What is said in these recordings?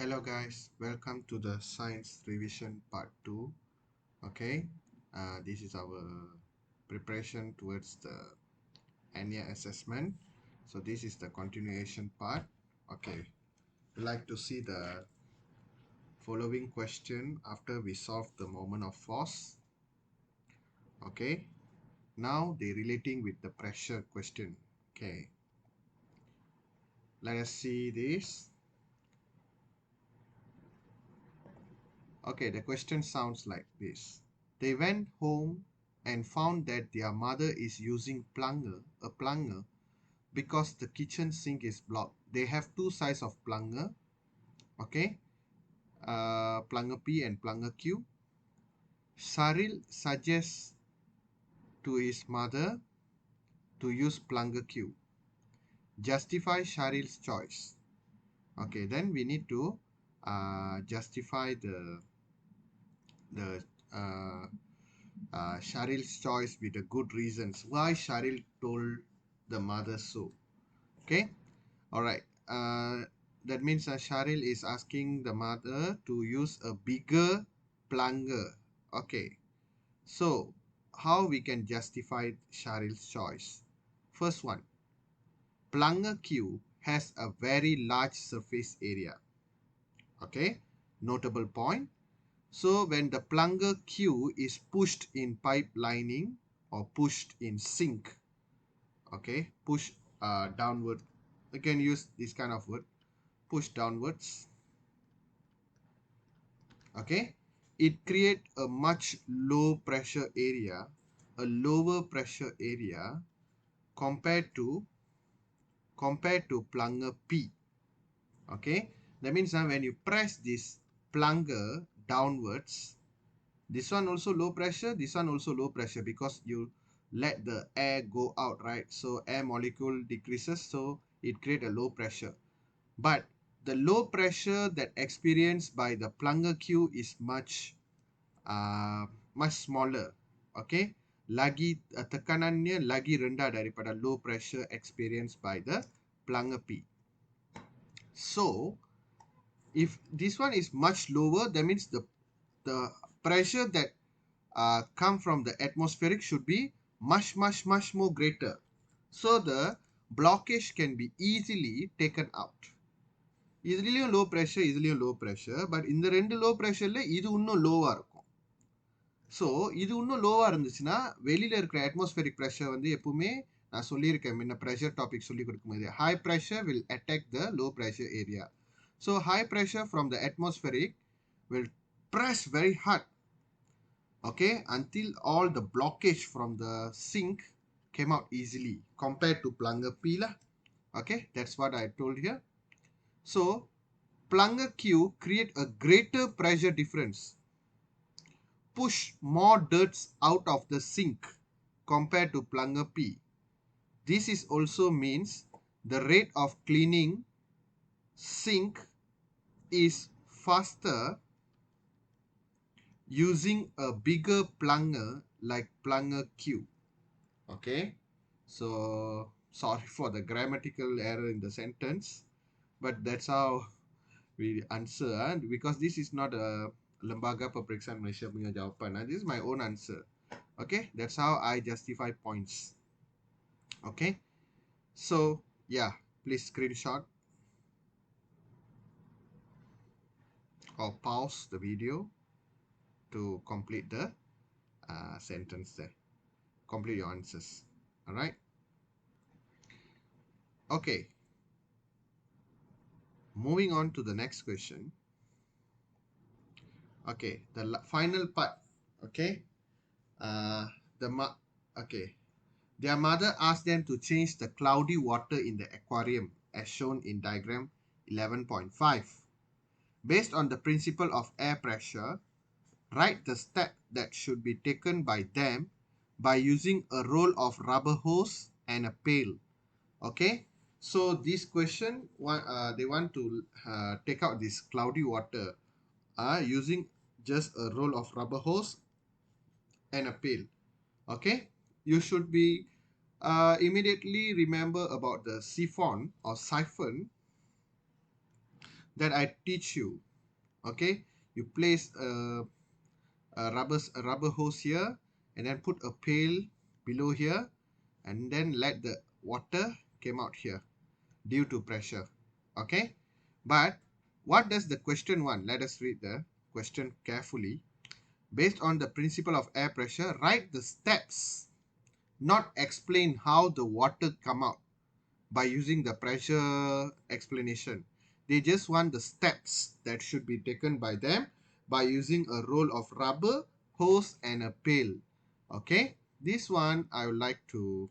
Hello guys, welcome to the science revision part 2. Okay, this is our preparation towards the annual assessment. So this is the continuation part. Okay, we like to see the following question after we solve the moment of force. Okay, now they relating with the pressure question. Okay, let us see this. Okay, the question sounds like this. They went home and found that their mother is using a plunger, because the kitchen sink is blocked. They have two sides of plunger, okay, plunger P and plunger Q. Sharil suggests to his mother to use plunger Q. Justify Sharil's choice. Okay, then we need to justify the Sharil's choice with the good reasons why Sharil told the mother so. Okay, all right. That means Sharil is asking the mother to use a bigger plunger. Okay, so how we can justify Sharil's choice? First one, plunger Q has a very large surface area. Okay, notable point. So when the plunger Q is pushed in pipe lining or pushed in sink, okay, push downward, you can use this kind of word, push downwards, okay, it create a much low pressure area, a lower pressure area compared to plunger P. Okay, that means when you press this plunger downwards, this one also low pressure, this one also low pressure, because you let the air go out, right? So air molecule decreases, so it create a low pressure. But the low pressure that experienced by the plunger Q is much smaller. Okay, lagi tekanannya lagi rendah daripada low pressure experienced by the plunger P. So if this one is much lower, that means the pressure that come from the atmospheric should be much more greater, so the blockage can be easily taken out. இதுலயும் low pressure, இதுலயும் low pressure, but இந்த ரெண்டு low pressureல இது இன்னும் லோவா இருக்கும். So இது இன்னும் லோவா இருந்துச்சுன்னா வெளியில இருக்கிற atmospheric pressure வந்து எப்பவுமே நான் சொல்லியிருக்கேன் முன்ன pressure topic சொல்லி கொடுக்கும்போது, high pressure will attack the low pressure area. So high pressure from the atmospheric will press very hard, okay, until all the blockage from the sink came out easily compared to plunger P lah. Okay, that's what I told here. So plunger Q create a greater pressure difference, push more dirts out of the sink compared to plunger P. This is also means the rate of cleaning sink is faster using a bigger plunger like plunger Q. Okay, so sorry for the grammatical error in the sentence, but that's how we answer, because this is not a Lembaga Peperiksaan Malaysia punya jawapan. This is my own answer. Okay, that's how I justify points. Okay, so yeah, please screenshot or pause the video to complete the sentence there. Complete your answers. All right. Okay. Moving on to the next question. Okay, the final part. Okay. Okay. Their mother asked them to change the cloudy water in the aquarium as shown in diagram 11.5. Based on the principle of air pressure, write the step that should be taken by them by using a roll of rubber hose and a pail. Okay, so this question, they want to take out this cloudy water using just a roll of rubber hose and a pail. Okay, you should be immediately remember about the siphon or siphon. that I teach you. Okay, you place a rubber hose here, and then put a pail below here, and then let the water came out here due to pressure. Okay, but what does the question want? Let us read the question carefully. Based on the principle of air pressure, write the steps, not explain how the water come out by using the pressure explanation. They just want the steps that should be taken by them by using a roll of rubber, hose, and a pail. Okay, this one I would like to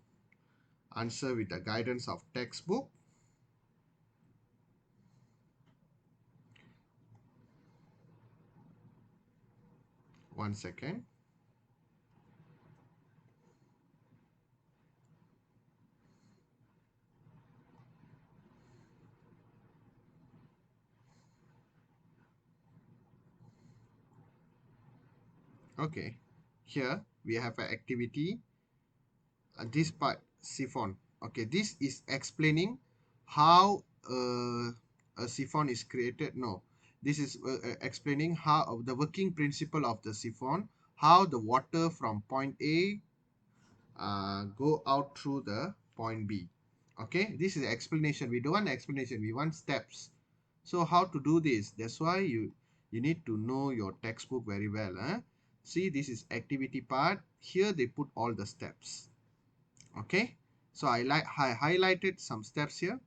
answer with the guidance of textbook. One second. Okay, here we have an activity. This part siphon. Okay, this is explaining how a siphon is created. No, this is explaining how the working principle of the siphon, how the water from point A go out through the point B. Okay, this is explanation. We don't want explanation, we want steps. So how to do this? That's why you need to know your textbook very well. See, this is activity part. Here they put all the steps. Okay, so I highlighted some steps here.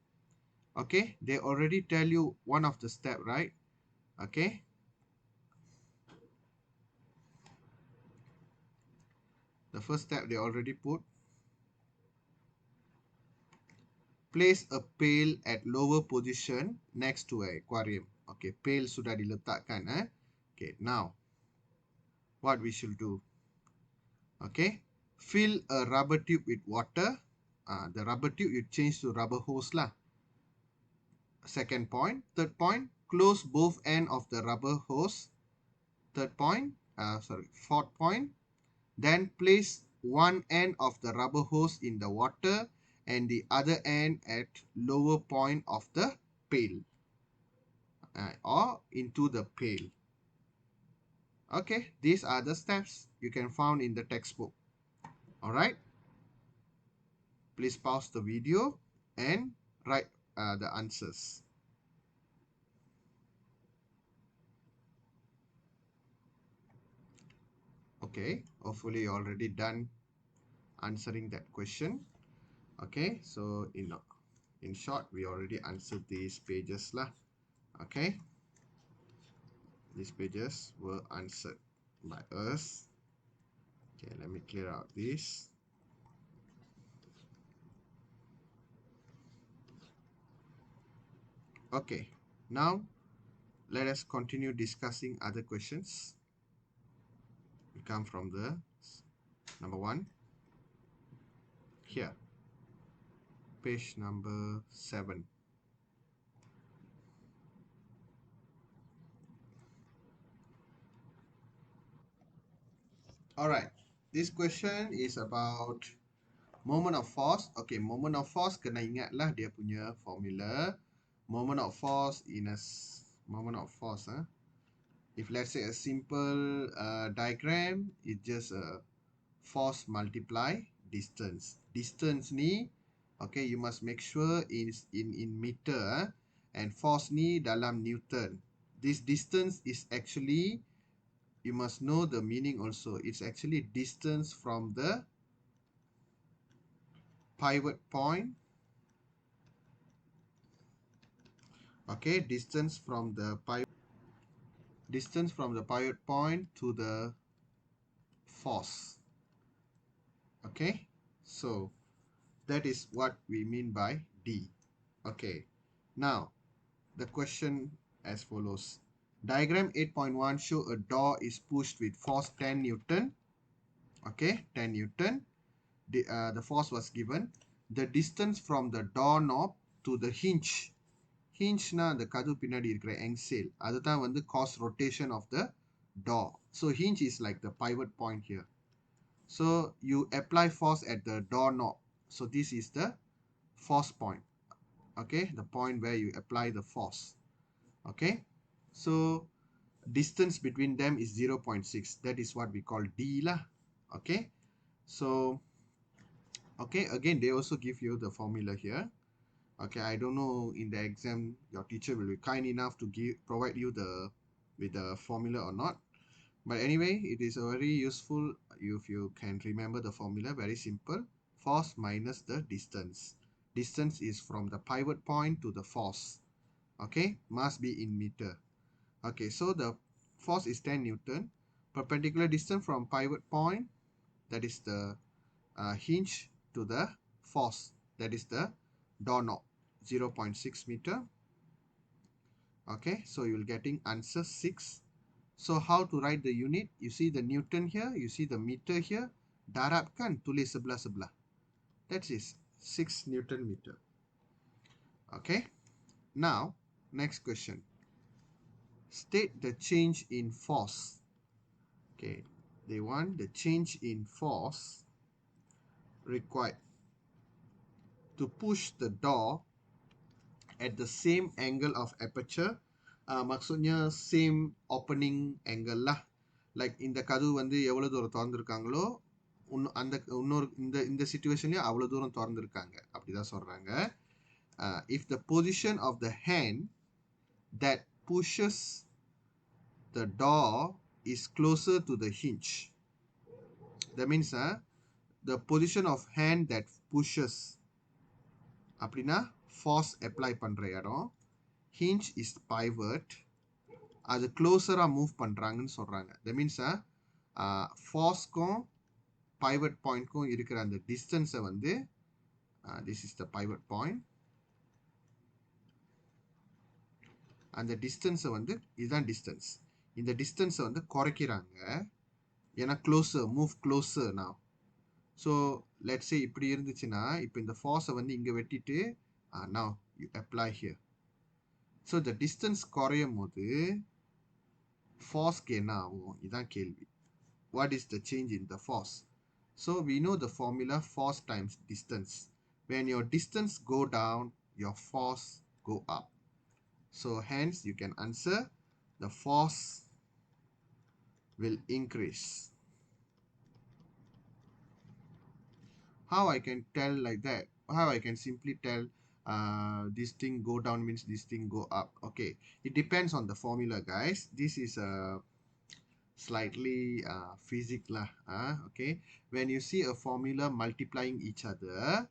Okay, they already tell you one of the step, right? Okay, the first step they already put. Place a pail at lower position next to an aquarium. Okay, pail sudah diletakkan. Okay, now what we should do? Okay, fill a rubber tube with water. The rubber tube you change to rubber hose lah. Second point. Third point, close both end of the rubber hose. Third point, fourth point. Then place one end of the rubber hose in the water and the other end at lower point of the pail or into the pail. Okay, these are the steps you can find in the textbook. All right, please pause the video and write the answers. Okay, hopefully you already done answering that question. Okay, so in short, we already answered these pages lah. Okay, these pages were answered by us. Okay, let me clear out this. Okay, now let us continue discussing other questions. We come from the number 1 here, page number 7. All right, this question is about moment of force. Okay, moment of force kena ingatlah dia punya formula. Moment of force moment of force. If let's say a simple diagram, it's just a force multiply distance. Distance ni, okay, you must make sure is in meter and force ni dalam Newton. This distance is actually, you must know the meaning also. It's actually distance from the pivot point. Okay, distance from the pivot point to the force. Okay, so that is what we mean by D. Okay, now the question as follows. Diagram 8.1 show a door is pushed with force 10 Newton. Okay, 10 Newton. The force was given. The distance from the doorknob to the hinge. Hinge na the கதவு பின்னாடி இருக்கிற angsale. அதுதான் வந்து cause rotation of the door. So hinge is like the pivot point here. So you apply force at the doorknob. So this is the force point. Okay, the point where you apply the force. Okay, so distance between them is 0.6. That is what we call D lah. Okay, so okay, again they also give you the formula here. Okay, I don't know in the exam your teacher will be kind enough to provide you with the formula or not. But anyway, it is very useful if you can remember the formula. Very simple. Force minus the distance. Distance is from the pivot point to the force. Okay, must be in meter. Okay, so the force is 10 Newton. Perpendicular distance from pivot point, that is the hinge, to the force, that is the doorknob, 0.6 meter. Okay, so you'll getting answer 6. So how to write the unit? You see the Newton here, you see the meter here. Darabkan, tulis sebelah-sebelah. That is 6 Newton meter. Okay, now next question. State the change in force. Okay, they want the change in force required to push the door at the same angle of aperture. Maksudnya same opening angle lah. Like இந்த கதவு வந்து எவ்வளவு தூரம் திறந்திருக்காங்களோ அந்த இன்னொரு இந்த சிச்சுவேஷன்லயும் அவ்வளவு தூரம் திறந்திருக்காங்க அப்படிதான் சொல்றாங்க. If the position of the hand that pushes the door is closer to the hinge, that means the position of hand that pushes அப்படின்னா force apply பண்ற இடம், hinge is pivot, அது closer-ஆ move பண்றாங்கன்னு சொல்றாங்க. That means force-க்கும் pivot point-க்கும் இருக்கிற அந்த distance-ஐ வந்து this is the pivot point, அந்த distance-ஐ வந்து இதுதான் distance. இந்த distance-ஐ வந்து குறைக்கிறாங்க. ஏன்னா closer, move closer now. So let's say இப்படி இருந்துச்சுன்னா இப்போ இந்த force-ஐ வந்து இங்க வெட்டிட்டு now you apply here. So the distance குறையும் போது force-க்கு என்ன ஆகும்? இதான் கேள்வி. What is the change in the force? So we know the formula force times distance. When your distance go down, your force go up. So hence you can answer the force will increase. How I can tell like that? How I can simply tell this thing go down means this thing go up? Okay, it depends on the formula, guys. This is a slightly physics lah. Okay, when you see a formula multiplying each other,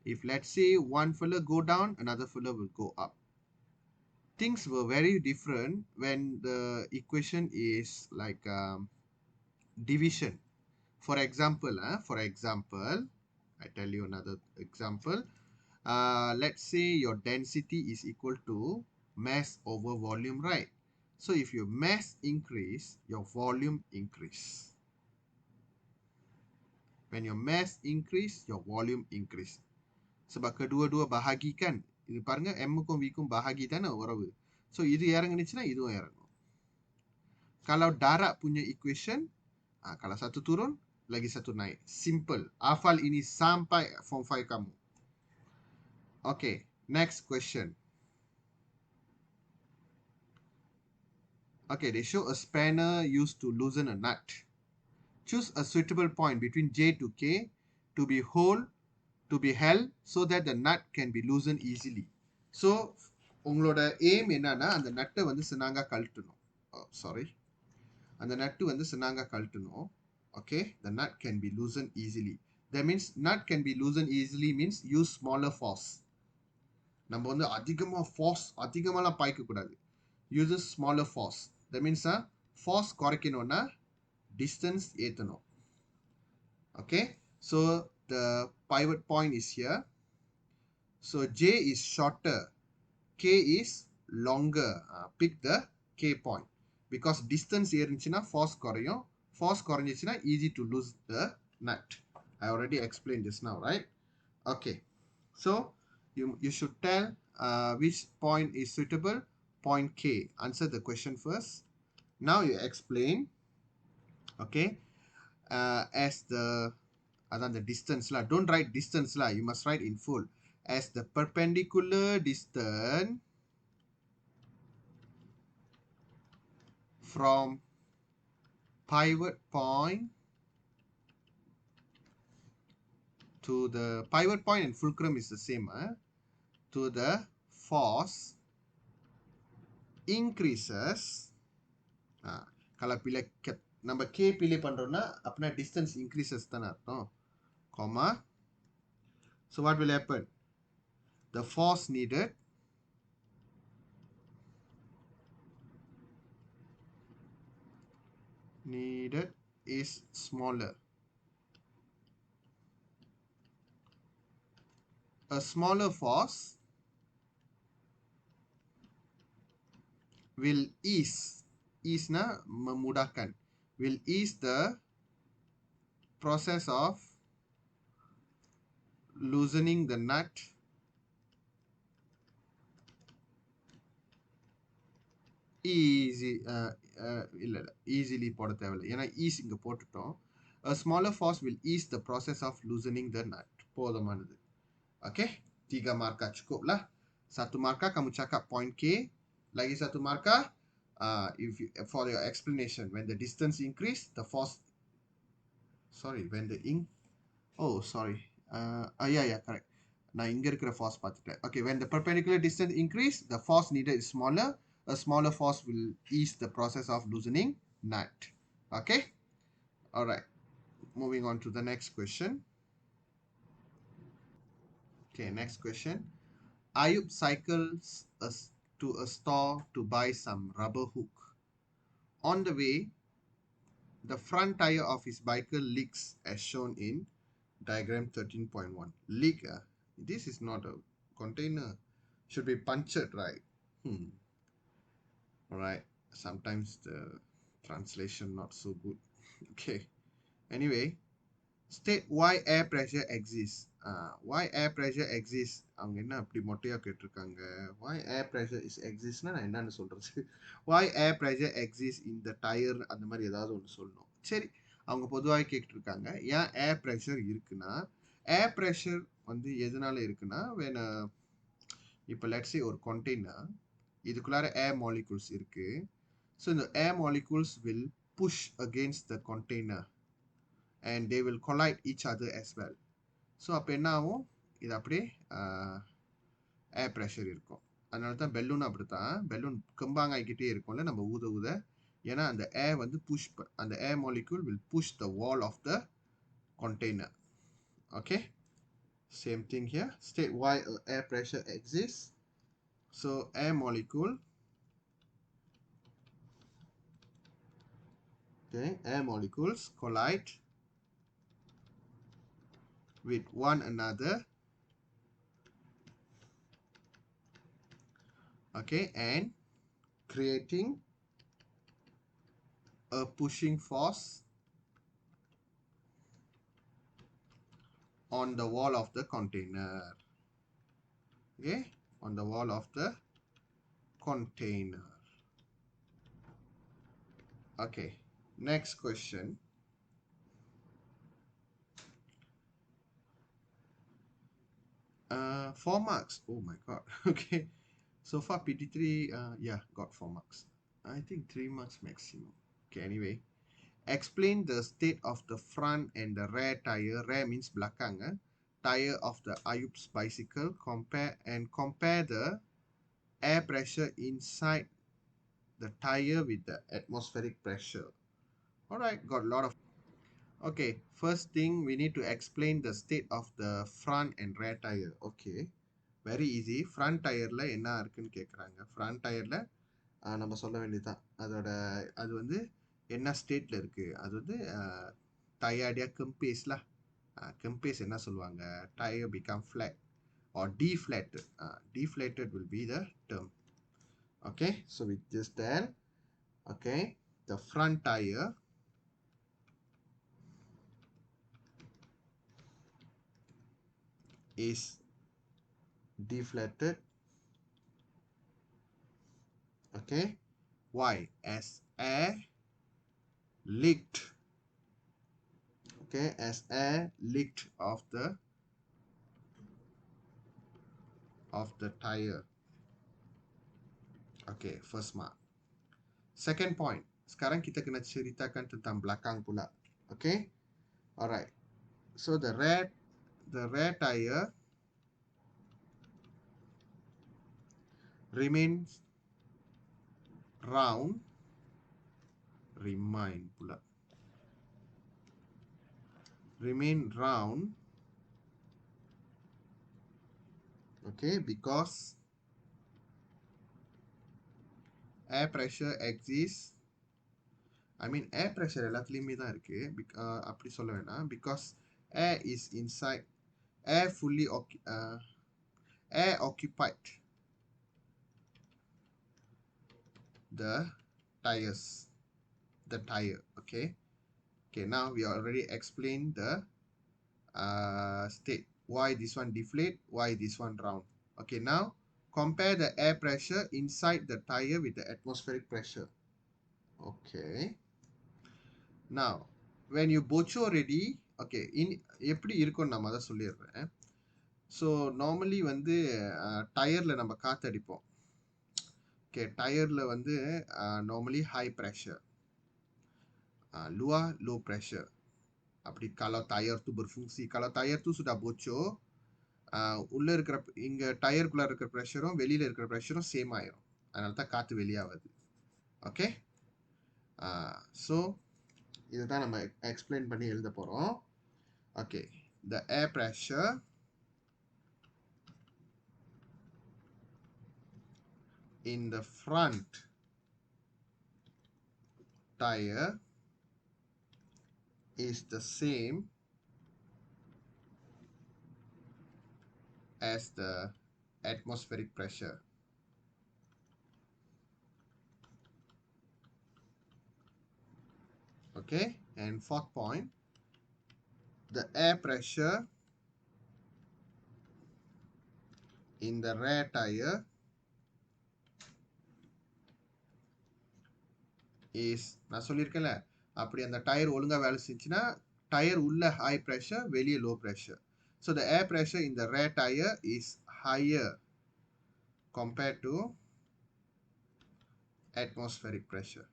if let's say one fella go down, another fella will go up. Things were very different when the equation is like division. For example, I tell you another example. Let's say your density is equal to mass over volume, right? So if your mass increase, your volume increase. When your mass increase, your volume increase. Sebab kedua-dua bahagi kan. Ini பாருங்க M-க்கும் V-க்கும் bahagi தானே உறவு. So இது இறங்குனுச்சுன்னா இதுவும் இறங்கும். Kalau darat punya equation, kalau satu turun, lagi satu naik. Simple. Hafal ini sampai form 5 kamu. Okay, next question. Okay, they show a spanner used to loosen a nut. Choose a suitable point between J to K to be held so that the nut can be loosened easily. So, உங்களோட aim என்னன்னா அந்த நட்டை வந்து சினாங்கா கழட்டணும். Sorry. அந்த நட்டு வந்து சினாங்கா கழட்டணும். Okay, the nut can be loosened easily. That means nut can be loosened easily means use smaller force. நம்ம வந்து அதிகமாலாம் பாய்க்க கூடாது. Uses smaller force. That means force குறைக்கணும்னா distance ஏத்தணும். Okay, so the pivot point is here. So J is shorter, K is longer. Pick the K point. Because distance ஏறிச்சுன்னா force குறையும். Force குறைஞ்சிச்சுன்னா easy to lose the nut. I already explained this now, right? Okay, so you should tell which point is suitable. Point K. Answer the question first. Now you explain. Okay, as the distance lah. Don't write distance lah. You must write in full. As the perpendicular distance from pivot point to the pivot point and fulcrum is the same, to the force increases. Kalau pilih நம்ம k pilih பண்றோம்னா அப்பனா distance increases தான அர்த்தம், comma. So what will happen? The force needed is smaller. A smaller force will ease na memudahkan, will ease the process of loosening the nut easy. இல்ல easily போட தேவையில்லை, ஏன்னா ease இங்க போட்டுட்டோம். A smaller force will ease the process of loosening the nut. போதுமானது. Okay, 3 markah cukup lah. 1 markah kamu cakap point K, lagi 1 markah if you, for your explanation, when the distance increase the force, sorry, when the oh sorry, yeah correct, நான் இங்க இருக்கிற force பார்த்துட்டேன். Okay, when the perpendicular distance increase the force needed is smaller. A smaller force will ease the process of loosening nut. Okay, all right, moving on to the next question. Okay, next question. Ayub cycles to a store to buy some rubber hook. On the way, the front tire of his bicycle leaks as shown in diagram 13.1. Leak, this is not a container. Should be punctured, right? Alright, sometimes the translation not so good. Okay, anyway, state why air pressure exists. Why air pressure exists, அவங்க என்ன அப்படி மொட்டையா கேட்டிருக்காங்க. Why air pressure is exists-னா நான் என்னன்னு சொல்றது? Why air pressure exists in the tire, அந்த மாதிரி ஏதாவது ஒன்று சொல்லணும். சரி, அவங்க பொதுவாக கேட்டிருக்காங்க ஏன் ஏர் ப்ரெஷர் இருக்குன்னா, ஏர் ப்ரெஷர் வந்து எதனால இருக்குன்னா, when இப்போ let's say ஒரு container, இதுக்குள்ளார air molecules இருக்கு. So the air molecules will push against the container and they will collide each other as well. So அப்போ என்ன ஆகும், இது அப்படியே ஏர் ப்ரெஷர் இருக்கும். அதனால தான் பெலூன் அப்படித்தான், பெலூன் கம்பாங்காய்கிட்டே இருக்கும்ல நம்ம ஊத ஊத, ஏன்னா அந்த ஏர் வந்து புஷ், அந்த ஏர் molecule will push the wall of the container. Okay, same thing here. State why air pressure exists. So air molecule, okay, air molecules collide with one another, okay, and creating a pushing force on the wall of the container. Okay, on the wall of the container. Okay, next question. 4 marks. Oh my god. Okay, so far PT3 yeah, got 4 marks. I think 3 marks maximum. Okay, anyway, explain the state of the front and the rear tire. Rear means belakang, tire of the Ayub's bicycle. Compare the air pressure inside the tire with the atmospheric pressure. All right, got a lot of. Okay, first thing we need to explain the state of the front and rear tire. Okay, very easy. Front tireல என்ன இருக்குன்னு கேக்குறாங்க. Front tireல நம்ம சொல்ல வேண்டியதுதான், அதோட அது வந்து என்ன ஸ்டேட்ல இருக்கு. அது வந்து டயர்டியா கம்பேஸ்ல, கம்பேஸ் என்ன சொல்லுவாங்க, tire become flat or deflated. Deflated will be the term. Okay, so we just tell, okay, the front tire is deflated. Okay, why? As air leaked. Okay, as air leaked of the tire. Okay, first mark. Second point, Sekarang kita kena ceritakan tentang belakang pula. Okay? Alright. So the rear tire remains round. Remain pula. Remain round. Okay, because air pressure exists. I mean, air pressure எல்லாத்துலயுமே தான் இருக்கு. அப்படி சொல்ல வேணாம். Because air is inside. Air fully air occupied the tires. The tire. Okay. Okay. Now we already explained the state. Why this one deflate? Why this one round? Okay. Now compare the air pressure inside the tire with the atmospheric pressure. Okay. Now when you bocho ready, okay, எப்படி இருக்கும்னு நான் அதை சொல்லிடுறேன். So normally வந்து டயரில் நம்ம காற்றடிப்போம். Okay, டயரில் வந்து normally high pressure, low pressure. அப்படி kalau tayar tu berfungsi, kalau tayar tu sudah bocor, உள்ள இருக்கிற இங்கே டயருக்குள்ளே இருக்கிற ப்ரெஷரும் வெளியில் இருக்கிற ப்ரெஷரும் சேம் ஆயிரும். அதனால தான் காற்று வெளியாகுது. ஓகே, ஸோ இதுதான் நம்ம எக்ஸ்பிளைன் பண்ணி எழுத போகிறோம். Okay, the air pressure in the front tire is the same as the atmospheric pressure. Okay, and fourth point, the air pressure in the rear tire is, நான் சொல்லியிருக்கேன்ல, அப்படி அந்த டயர் ஒழுங்காக வேலை செஞ்சுன்னா டயர் உள்ள ஹை ப்ரெஷர், வெளியே low pressure. So the air pressure in the rear tire is higher compared to atmospheric pressure.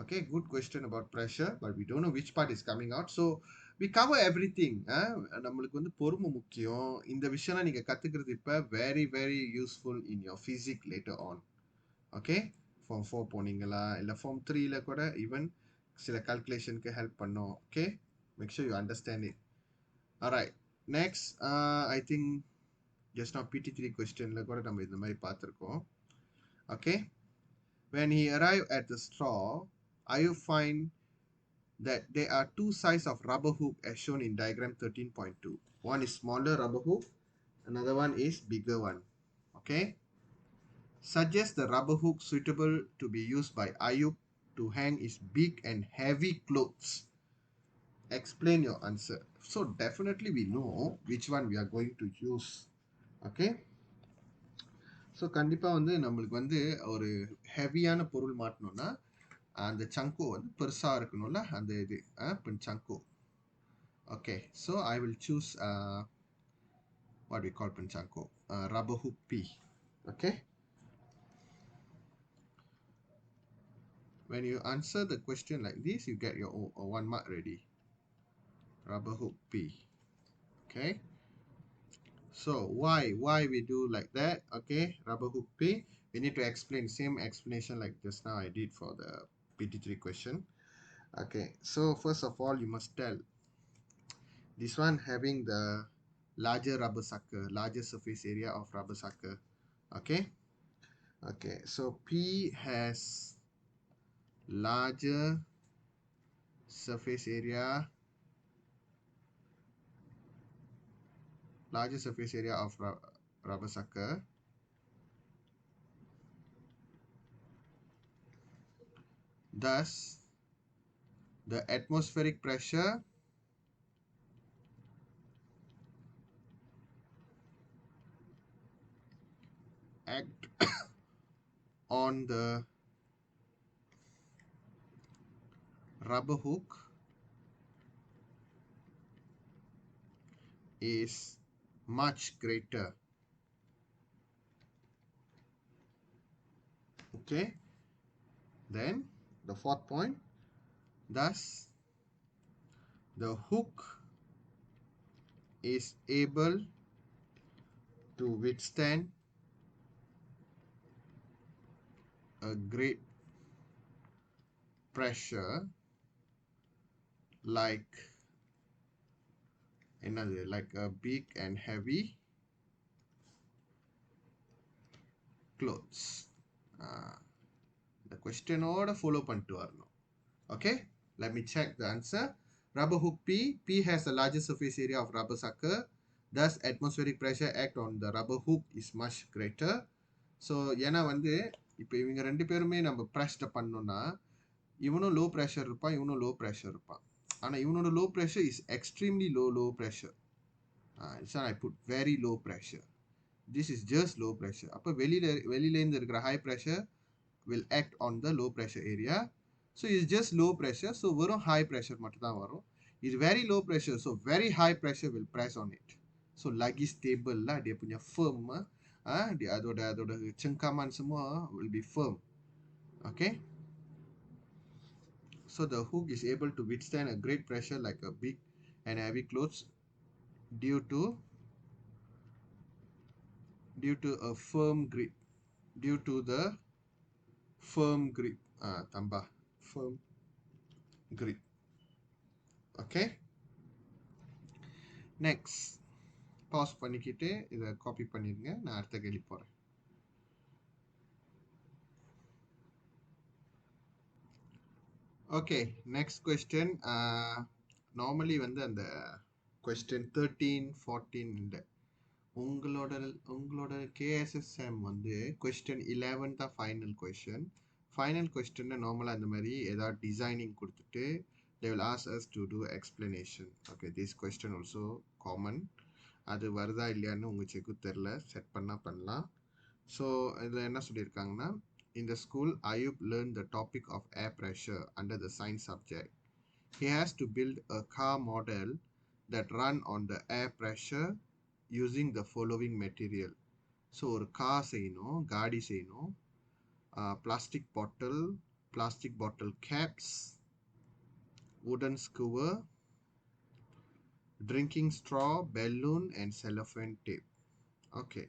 Okay, good question about pressure, but we don't know which part is coming out. So we cover everything. நம்மளுக்கு வந்து பொறுமை முக்கியம். இந்த விஷயம்லாம் நீங்கள் கற்றுக்கிறது இப்போ very very useful in your physics later on. Okay, form 4 போனீங்களா இல்லை form 3ல கூட ஈவன் சில calculationக்கு ஹெல்ப் பண்ணோம். Okay, make sure you understand it. Alright, next I think just now PT3 questionல கூட நம்ம இந்த மாதிரி பார்த்துருக்கோம். Okay, when he arrived at the straw, Ayu find that there are two sides of rubber hook as shown in diagram 13.2. One is smaller rubber hook, another one is bigger one. Okay, suggest the rubber hook suitable to be used by Ayub to hang his big and heavy clothes. Explain your answer. So definitely we know which one we are going to use. Okay, so கண்டிப்பாக வந்து நம்மளுக்கு வந்து ஒரு ஹெவியான பொருள் மாட்டணும்னா அந்த சங்கோ வந்து பெருசாக இருக்கணும்ல, அந்த இது சங்கோ. Okay, so I will choose what we call panchanko, rubber hook P. Okay, when you answer the question like this, you get your 1 mark ready. Rubber hook P. Okay, so why we do like that? Okay, rubber hook P, we need to explain same explanation like just now I did for the PT3 question. Okay, so first of all you must tell this one having the larger rubber sucker, larger surface area of rubber sucker. Okay, okay, so P has larger surface area, of rubber sucker. Thus the atmospheric pressure act on the rubber hook is much greater Okay, then the fourth point, thus the hook is able to withstand a great pressure like another, like a big and heavy clothes. The question order follow பண்ணிட்டு வரணும். Okay, let me check the answer. Rubber hook P. P has the largest surface area of rubber sucker. Thus, atmospheric pressure act on the rubber hook is much greater. So, ஏன்னா வந்து இப்போ இவங்க ரெண்டு பேருமே நம்ம pressed பண்ணோம்னா இவனும் low pressure இருப்பான், இவனும் லோ ப்ரெஷர் இருப்பான். ஆனால் இவனோட low pressure is extremely low pressure. So I put very low pressure. This is just low pressure. அப்போ வெளியிலேருந்து இருக்கிற high pressure will act on the low pressure area. So it's just low pressure. So வெறும் high pressure மட்டும் தான் வரும். It's very low pressure. So very high pressure will press on it. So lagi stable lah, dia punya firm. Dia அதோட cengkaman semua will be firm. Okay. So the hook is able to withstand a great pressure like a big and heavy clothes due to a firm grip. Due to the firm grip. Tambah firm grip. Okay. Next. Pause பண்ணிக்கிட்டு இதை copy பண்ணிடுங்க. நான் அடுத்த கேள்வி போகிறேன். Okay, next question. Normally வந்து அந்த question 13, 14 உங்களோட கேஎஸ்எஸ்எம் வந்து கொஸ்டின் 11 தான் ஃபைனல் கொஸ்டின். ஃபைனல் கொஸ்டின் நார்மலாக அந்த மாதிரி ஏதாவது டிசைனிங் கொடுத்துட்டு they will ask us to do explanation. Okay, this question also common. அது வருதா இல்லையான்னு உங்கள் செக்கு தெரில, செட் பண்ணலாம். ஸோ இதில் என்ன சொல்லியிருக்காங்கன்னா, in the school Ayub learned the topic of air pressure under the science subject. He has to build a car model that run on the air pressure using the following material. So ஒரு car செய்யணும், காடி செய்யணும், plastic bottle caps, wooden skewer, drinking straw, balloon and cellophane tape. Okay,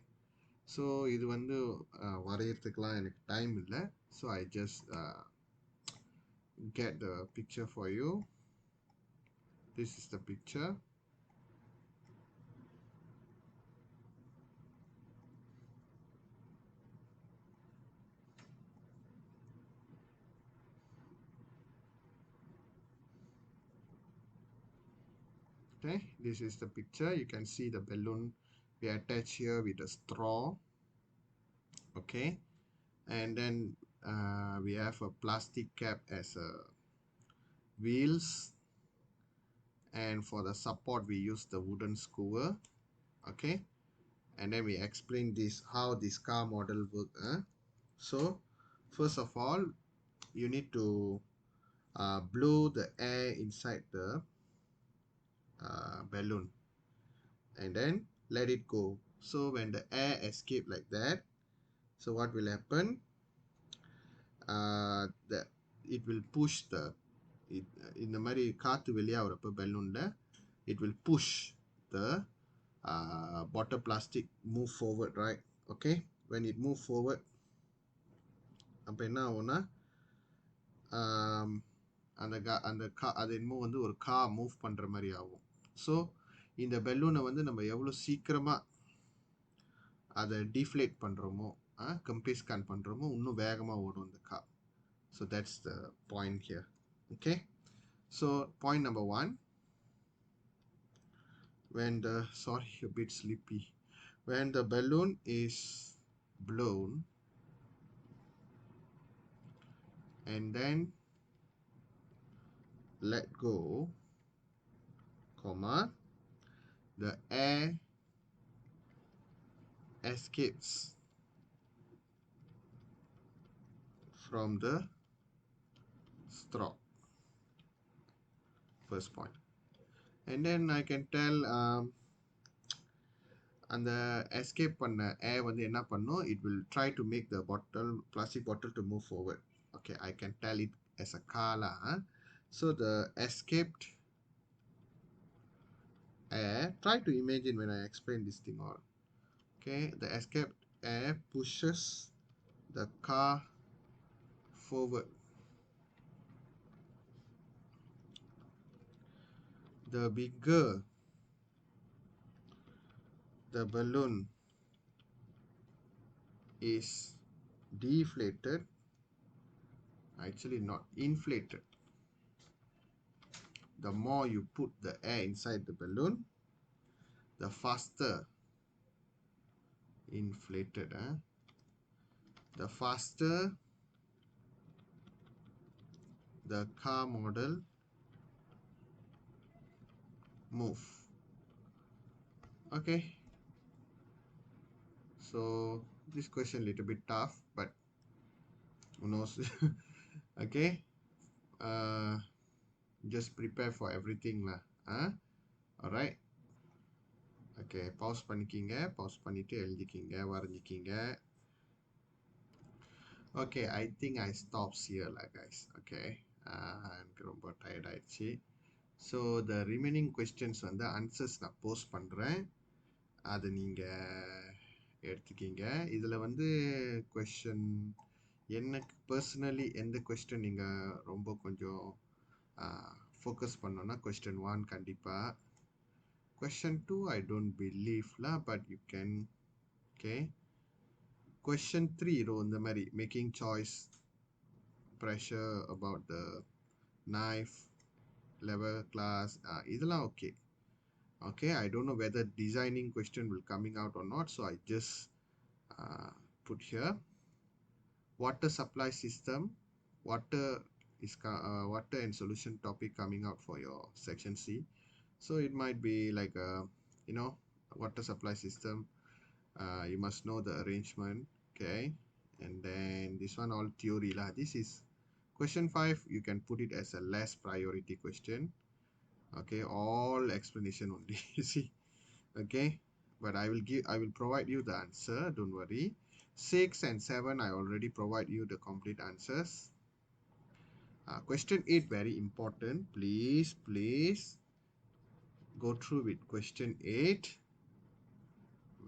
so இது வந்து வரையறதுக்கெலாம் எனக்கு time இல்லை. So I just get the picture for you. This is the picture. Okay, this is the picture. You can see the balloon we attach here with a straw. Okay, and then we have a plastic cap as a wheels, and for the support we use the wooden skewer. Okay, and then we explain this how this car model work. So first of all, you need to blow the air inside the balloon and then let it go. So when the air escape like that, so what will happen, it will push the இந்த மாதிரி காற்று வெளியாகிறப்ப பலூனில் it will push the bottle plastic move forward, right? Okay, when it move forward, அப்போ என்ன ஆகும்னா அது என்னமோ வந்து ஒரு மூவ் பண்ணுற மாதிரி ஆகும். ஸோ இந்த பெலூனை வந்து நம்ம எவ்வளோ சீக்கிரமாக அதை டீஃப்ளேட் பண்ணுறோமோ, கம்பேஸ் ஸ்கேன் பண்ணுறோமோ, இன்னும் வேகமாக ஓடும் இந்த car. So that's the point here. Okay, so point number 1, when the a bit sleepy, when the balloon is blown and then let go, comma, the air escapes from the straw. First point. And then I can tell அந்த escape பண்ண air வந்து என்ன பண்ணும், it will try to make the bottle, plastic bottle to move forward. Okay, I can tell it as a car lah. So the escaped air, try to imagine when I explain this thing all. Okay, the escaped air pushes the car forward. The bigger the balloon is deflated, actually not inflated, the more you put the air inside the balloon, the faster inflated, the faster the car model move. Okay, so this question little bit tough, but who knows. Okay, uh, just prepare for everything lah. Alright. Okay, pause பண்ணிக்கிங்க, pause பண்ணிட்டு எழுதிக்கிங்க, வரைஞ்சிக்கிங்க. Okay, I think I stops here lah guys. Okay, எனக்கு ரொம்ப tired ஆயிடுச்சு. So the remaining questions வந்து answers நான் post பண்றேன், அதை நீங்க எடுத்துக்கிங்க. இதுல வந்து question எனக்கு personally எந்த question நீங்க ரொம்ப கொஞ்சம் focus பண்ணோம்னா question 1 கண்டிப்பா. Question 2 I don't believe lah, but you can. Okay, question 3 இந்த மாதிரி making choice, pressure about the knife, level class, இதெல்லாம் okay. Okay, I don't know whether designing question will coming out or not, so I just put here water supply system, water is water and solution topic coming out for your section C. So it might be like a, you know, water supply system. You must know the arrangement. Okay, and then this one all theory lah. This is question 5. You can put it as a less priority question. Okay, all explanation only. You see. Okay, but I will provide you the answer, don't worry. 6 and 7 I already provide you the complete answers. Question 8 very important, please go through with question 8,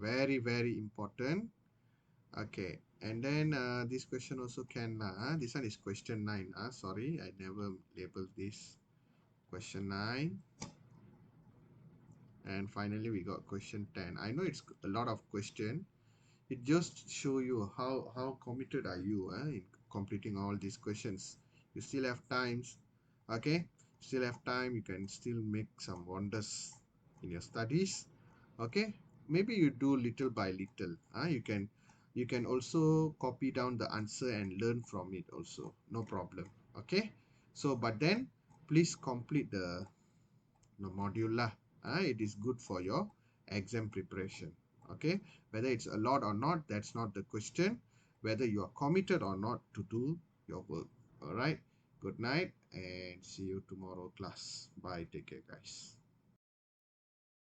very important. Okay, and then this question also can this one is question 9. Sorry, I never labeled this. Question 9. And finally we got question 10. I know it's a lot of question. It just show you how committed are you in completing all these questions. You still have times. Okay, still have time. You can still make some wonders in your studies. Okay, maybe you do little by little. You can also copy down the answer and learn from it also, no problem. Okay, so but then please complete the module lah. It is good for your exam preparation. Okay, whether it's a lot or not, that's not the question. Whether you are committed or not to do your work. All right, good night and see you tomorrow class. Bye, take care guys.